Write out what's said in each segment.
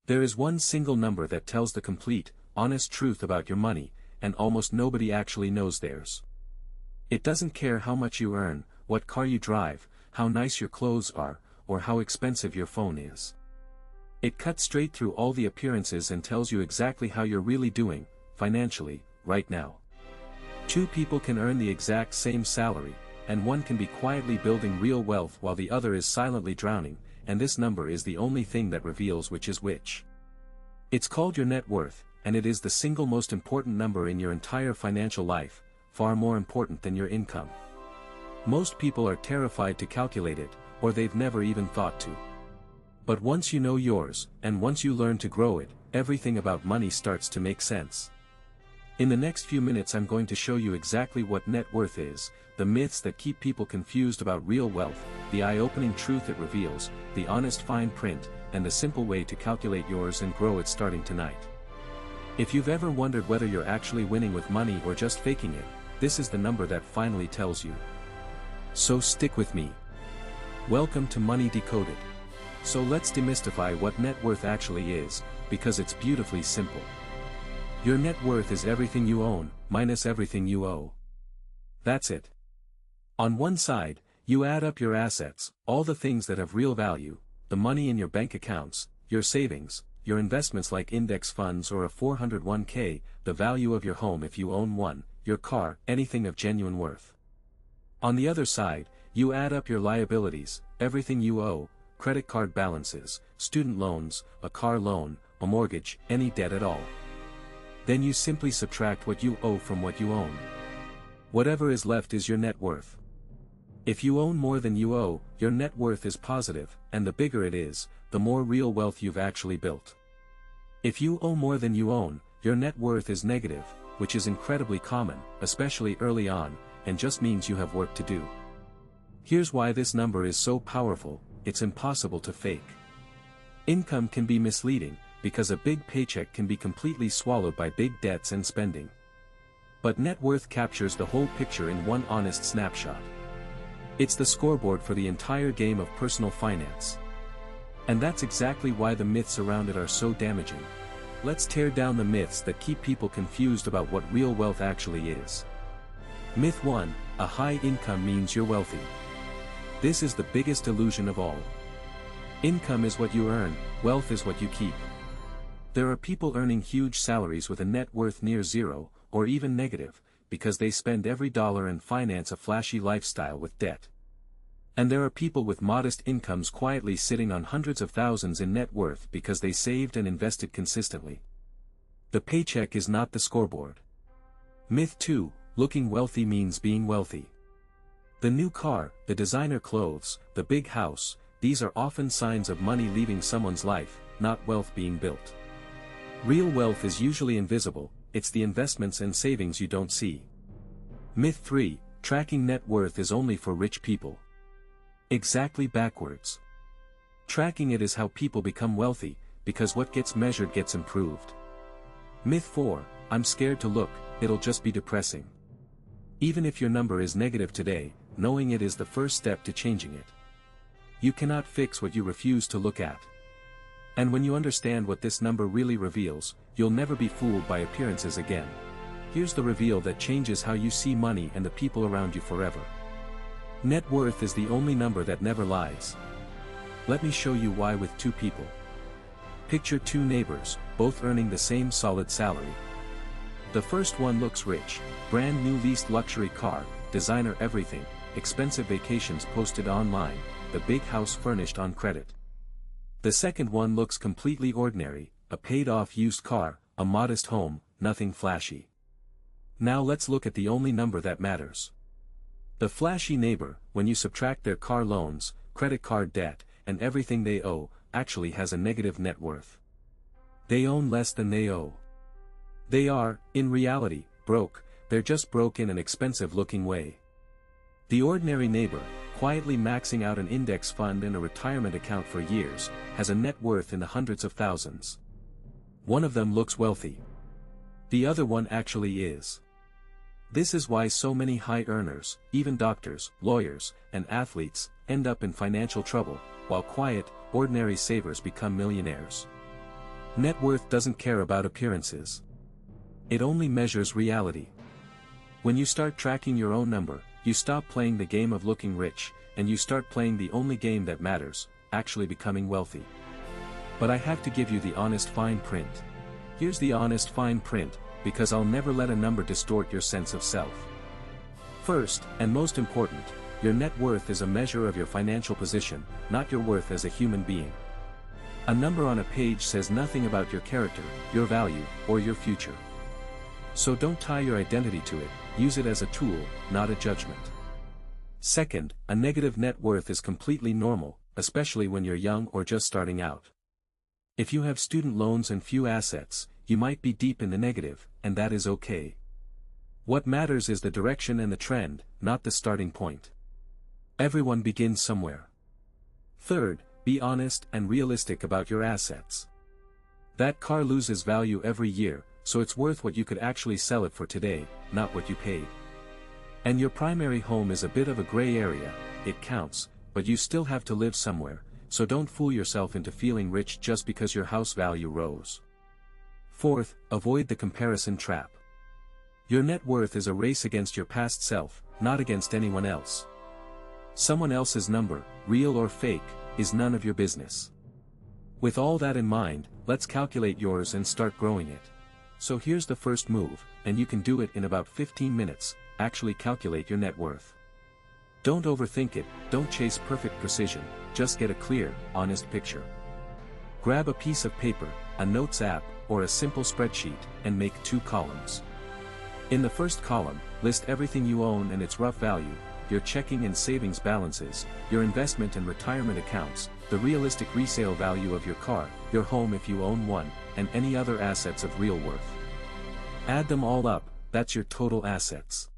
There is one single number that tells the complete, honest truth about your money, and almost nobody actually knows theirs. It doesn't care how much you earn, what car you drive, how nice your clothes are, or how expensive your phone is. It cuts straight through all the appearances and tells you exactly how you're really doing, financially, right now. Two people can earn the exact same salary, and one can be quietly building real wealth while the other is silently drowning, and this number is the only thing that reveals which is which. It's called your net worth, and it is the single most important number in your entire financial life, far more important than your income. Most people are terrified to calculate it, or they've never even thought to. But once you know yours, and once you learn to grow it, everything about money starts to make sense. In the next few minutes I'm going to show you exactly what net worth is, the myths that keep people confused about real wealth, the eye-opening truth it reveals, the honest fine print, and the simple way to calculate yours and grow it starting tonight. If you've ever wondered whether you're actually winning with money or just faking it, this is the number that finally tells you. So stick with me. Welcome to Money Decoded. So let's demystify what net worth actually is, because it's beautifully simple. Your net worth is everything you own, minus everything you owe. That's it. On one side, you add up your assets, all the things that have real value, the money in your bank accounts, your savings, your investments like index funds or a 401k, the value of your home if you own one, your car, anything of genuine worth. On the other side, you add up your liabilities, everything you owe, credit card balances, student loans, a car loan, a mortgage, any debt at all. Then you simply subtract what you owe from what you own. Whatever is left is your net worth. If you own more than you owe, your net worth is positive, and the bigger it is, the more real wealth you've actually built. If you owe more than you own, your net worth is negative, which is incredibly common, especially early on, and just means you have work to do. Here's why this number is so powerful: it's impossible to fake. Income can be misleading, because a big paycheck can be completely swallowed by big debts and spending. But net worth captures the whole picture in one honest snapshot. It's the scoreboard for the entire game of personal finance. And that's exactly why the myths around it are so damaging. Let's tear down the myths that keep people confused about what real wealth actually is. Myth 1: a high income means you're wealthy. This is the biggest illusion of all. Income is what you earn, wealth is what you keep. There are people earning huge salaries with a net worth near zero, or even negative, because they spend every dollar and finance a flashy lifestyle with debt. And there are people with modest incomes quietly sitting on hundreds of thousands in net worth because they saved and invested consistently. The paycheck is not the scoreboard. Myth 2: looking wealthy means being wealthy. The new car, the designer clothes, the big house, these are often signs of money leaving someone's life, not wealth being built. Real wealth is usually invisible, it's the investments and savings you don't see. Myth 3: tracking net worth is only for rich people. Exactly backwards. Tracking it is how people become wealthy, because what gets measured gets improved. Myth 4: I'm scared to look, it'll just be depressing. Even if your number is negative today, knowing it is the first step to changing it. You cannot fix what you refuse to look at. And when you understand what this number really reveals, you'll never be fooled by appearances again. Here's the reveal that changes how you see money and the people around you forever. Net worth is the only number that never lies. Let me show you why with two people. Picture two neighbors, both earning the same solid salary. The first one looks rich, brand new leased luxury car, designer everything, expensive vacations posted online, the big house furnished on credit. The second one looks completely ordinary, a paid-off used car, a modest home, nothing flashy. Now let's look at the only number that matters. The flashy neighbor, when you subtract their car loans, credit card debt, and everything they owe, actually has a negative net worth. They own less than they owe. They are, in reality, broke, they're just broke in an expensive-looking way. The ordinary neighbor, quietly maxing out an index fund and a retirement account for years, has a net worth in the hundreds of thousands. One of them looks wealthy. The other one actually is. This is why so many high earners, even doctors, lawyers, and athletes, end up in financial trouble, while quiet, ordinary savers become millionaires. Net worth doesn't care about appearances. It only measures reality. When you start tracking your own number, you stop playing the game of looking rich, and you start playing the only game that matters, actually becoming wealthy. But I have to give you the honest fine print. Here's the honest fine print, because I'll never let a number distort your sense of self. First, and most important, your net worth is a measure of your financial position, not your worth as a human being. A number on a page says nothing about your character, your value, or your future. So don't tie your identity to it, use it as a tool, not a judgment. Second, a negative net worth is completely normal, especially when you're young or just starting out. If you have student loans and few assets, you might be deep in the negative, and that is okay. What matters is the direction and the trend, not the starting point. Everyone begins somewhere. Third, be honest and realistic about your assets. That car loses value every year, so it's worth what you could actually sell it for today, not what you paid. And your primary home is a bit of a gray area, it counts, but you still have to live somewhere, so don't fool yourself into feeling rich just because your house value rose. Fourth, avoid the comparison trap. Your net worth is a race against your past self, not against anyone else. Someone else's number, real or fake, is none of your business. With all that in mind, let's calculate yours and start growing it. So here's the first move, and you can do it in about 15 minutes, actually calculate your net worth. Don't overthink it, don't chase perfect precision, just get a clear, honest picture. Grab a piece of paper, a notes app, or a simple spreadsheet, and make 2 columns. In the first column, list everything you own and its rough value, your checking and savings balances, your investment and retirement accounts, the realistic resale value of your car, your home if you own one, and any other assets of real worth. Add them all up, that's your total assets.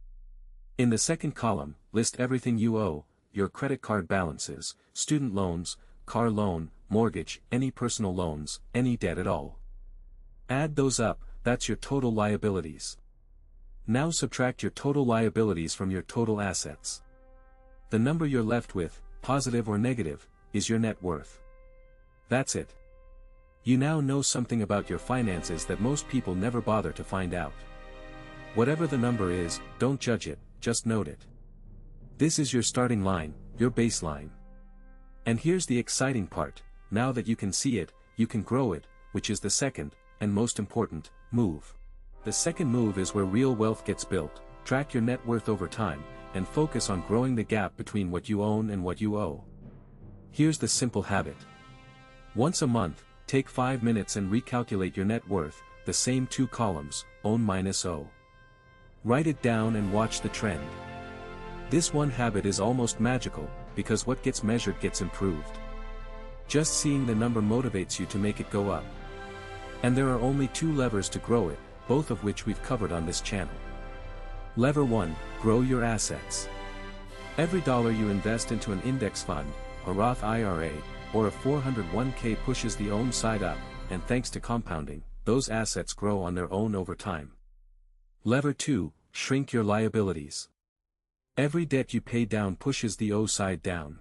In the second column, list everything you owe, your credit card balances, student loans, car loan, mortgage, any personal loans, any debt at all. Add those up, that's your total liabilities. Now subtract your total liabilities from your total assets. The number you're left with, positive or negative, is your net worth. That's it. You now know something about your finances that most people never bother to find out. Whatever the number is, don't judge it, just note it. This is your starting line, your baseline. And here's the exciting part, now that you can see it, you can grow it, which is the second, and most important, move. The second move is where real wealth gets built. Track your net worth over time, and focus on growing the gap between what you own and what you owe. Here's the simple habit. Once a month, take 5 minutes and recalculate your net worth, the same 2 columns, own minus owe. Write it down and watch the trend. This one habit is almost magical, because what gets measured gets improved. Just seeing the number motivates you to make it go up. And there are only 2 levers to grow it, both of which we've covered on this channel. Lever 1, grow your assets. Every dollar you invest into an index fund, a Roth IRA, or a 401k pushes the own side up, and thanks to compounding, those assets grow on their own over time. Lever 2, shrink your liabilities. Every debt you pay down pushes the O side down.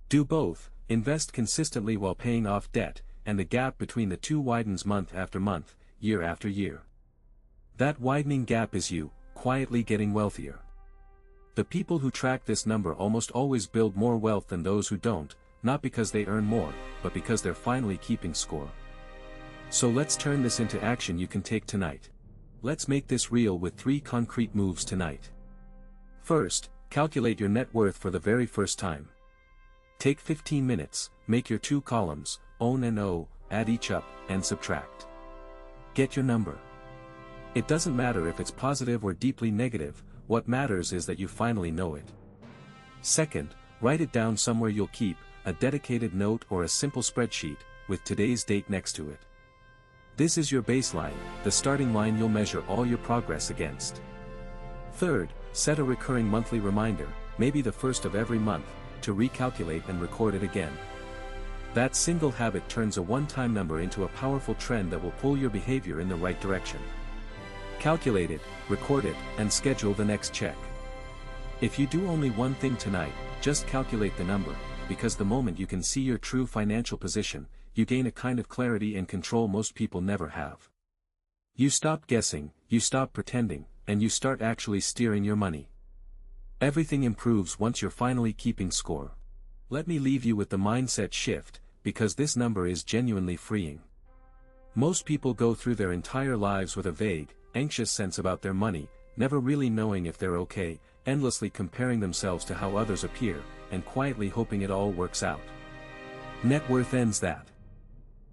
Do both, invest consistently while paying off debt, and the gap between the 2 widens month after month, year after year. That widening gap is you, quietly getting wealthier. The people who track this number almost always build more wealth than those who don't, not because they earn more, but because they're finally keeping score. So let's turn this into action you can take tonight. Let's make this real with 3 concrete moves tonight. First, calculate your net worth for the very first time. Take 15 minutes, make your 2 columns, own and owe, add each up, and subtract. Get your number. It doesn't matter if it's positive or deeply negative, what matters is that you finally know it. Second, write it down somewhere you'll keep, a dedicated note or a simple spreadsheet, with today's date next to it. This is your baseline, the starting line you'll measure all your progress against. Third, set a recurring monthly reminder, maybe the first of every month, to recalculate and record it again. That single habit turns a one-time number into a powerful trend that will pull your behavior in the right direction. Calculate it, record it, and schedule the next check. If you do only one thing tonight, just calculate the number, because the moment you can see your true financial position, you gain a kind of clarity and control most people never have. You stop guessing, you stop pretending, and you start actually steering your money. Everything improves once you're finally keeping score. Let me leave you with the mindset shift, because this number is genuinely freeing. Most people go through their entire lives with a vague, anxious sense about their money, never really knowing if they're okay, endlessly comparing themselves to how others appear, and quietly hoping it all works out. Net worth ends that.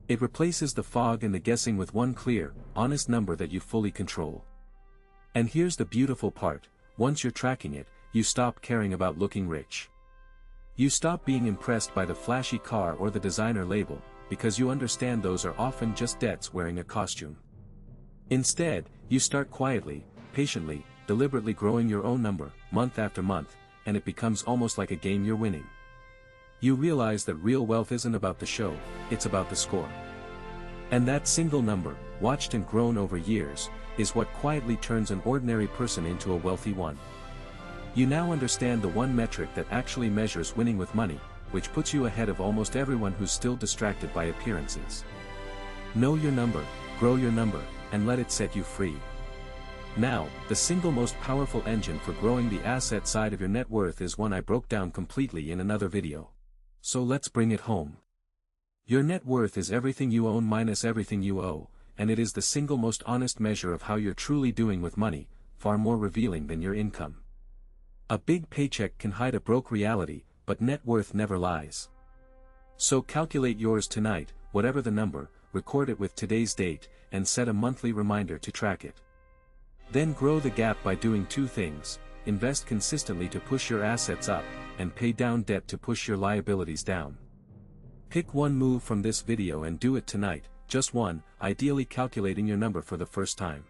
It replaces the fog and the guessing with one clear, honest number that you fully control. And here's the beautiful part, once you're tracking it, you stop caring about looking rich. You stop being impressed by the flashy car or the designer label, because you understand those are often just debts wearing a costume. Instead, you start quietly, patiently, deliberately growing your own number, month after month, and it becomes almost like a game you're winning. You realize that real wealth isn't about the show, it's about the score. And that single number, watched and grown over years, is what quietly turns an ordinary person into a wealthy one. You now understand the one metric that actually measures winning with money, which puts you ahead of almost everyone who's still distracted by appearances. Know your number, grow your number, and let it set you free. Now, the single most powerful engine for growing the asset side of your net worth is one I broke down completely in another video. So let's bring it home. Your net worth is everything you own minus everything you owe, and it is the single most honest measure of how you're truly doing with money, far more revealing than your income. A big paycheck can hide a broke reality, but net worth never lies. So calculate yours tonight, whatever the number, record it with today's date, and set a monthly reminder to track it. Then grow the gap by doing two things: invest consistently to push your assets up, and pay down debt to push your liabilities down. Pick one move from this video and do it tonight, just one, ideally calculating your number for the first time.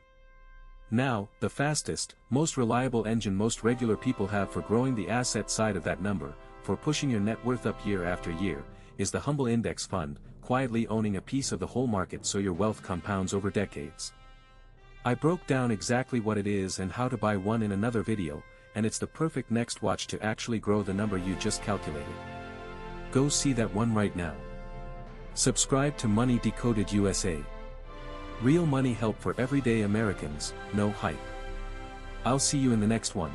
Now, the fastest, most reliable engine most regular people have for growing the asset side of that number, for pushing your net worth up year after year, is the humble index fund, quietly owning a piece of the whole market so your wealth compounds over decades. I broke down exactly what it is and how to buy one in another video, and it's the perfect next watch to actually grow the number you just calculated. Go see that one right now. Subscribe to Money Decoded USA. Real money help for everyday Americans, no hype. I'll see you in the next one.